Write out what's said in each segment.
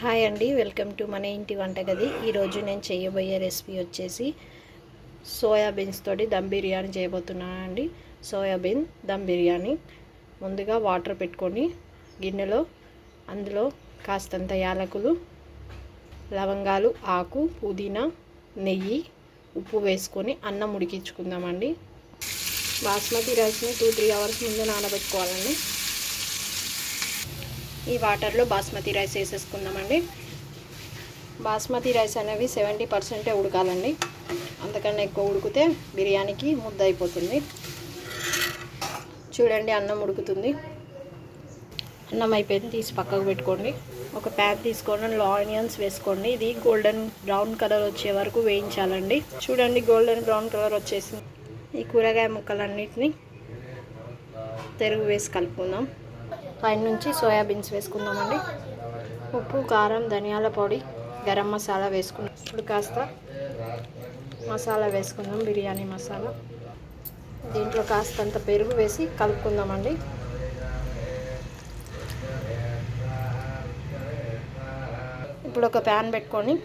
Hi అండి, welcome to మన ఇంటి వంటగది. ఈరోజు నేను చేయబోయే రెసిపీ వచ్చేసి సోయాబీన్స్ తోటి దమ్ బిర్యానీ చేయబోతున్నాను అండి. సోయాబీన్ దమ్ బిర్యానీ. ముందుగా వాటర్ పెట్టుకొని గిన్నెలో అందులో కాస్తంత యాలకులు, లవంగాలు, ఆకు, పుదీనా, నెయ్యి, ఉప్పు వేసుకొని అన్నం ఉడికించుకుందామండి. బాస్మతి రైస్ని 2-3 అవర్స్ ముందు నానబెట్టుకోవాలండి. ఈ వాటర్లో బాస్మతి రైస్ వేసేసుకుందామండి. బాస్మతి రైస్ అనేవి 70% ఉడకాలండి. అంతకన్నా ఎక్కువ ఉడికితే బిర్యానీకి ముద్ద అయిపోతుంది. చూడండి, అన్నం ఉడుకుతుంది. అన్నం అయిపోయింది, తీసి పక్కకు పెట్టుకోండి. ఒక ప్యాన్ తీసుకొని అందులో ఆనియన్స్ వేసుకోండి. ఇది గోల్డెన్ బ్రౌన్ కలర్ వచ్చే వరకు వేయించాలండి. చూడండి, గోల్డెన్ బ్రౌన్ కలర్ వచ్చేసింది. ఈ కూరగాయ ముక్కలన్నిటిని పెరుగు వేసి కలుపుకుందాం. పైన నుంచి సోయాబీన్స్ వేసుకుందామండి. ఉప్పు, కారం, ధనియాల పొడి, గరం మసాలా వేసుకుందాం. ఇప్పుడు కాస్త మసాలా వేసుకుందాం, బిర్యానీ మసాలా. దీంట్లో కాస్తంత పెరుగు వేసి కలుపుకుందామండి. ఇప్పుడు ఒక ప్యాన్ పెట్టుకొని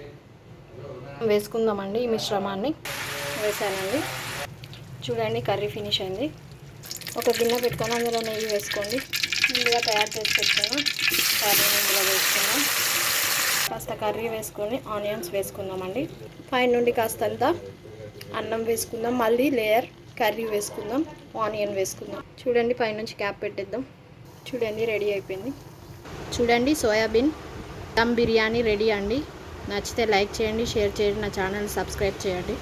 వేసుకుందామండి. ఈ మిశ్రమాన్ని వేసానండి. చూడండి, కర్రీ ఫినిష్ అయింది. ఒక గిన్నె పెట్టుకొని అందులో నెయ్యి వేసుకోండి. ముందుగా తయారు చేసి పెట్టుకున్నాం కర్రీ ఇందులో వేసుకుందాం. కాస్త కర్రీ వేసుకొని ఆనియన్స్ వేసుకుందామండి. పైన నుండి కాస్తంత అన్నం వేసుకుందాం. మళ్ళీ లేయర్ కర్రీ వేసుకుందాం, ఆనియన్ వేసుకుందాం. చూడండి, పైనుంచి క్యాప్ పెట్టేద్దాం. చూడండి, రెడీ అయిపోయింది. చూడండి, సోయాబీన్ దమ్ బిర్యానీ రెడీ అండి. నచ్చితే లైక్ చేయండి, షేర్ చేయండి, నా ఛానల్ సబ్స్క్రైబ్ చేయండి.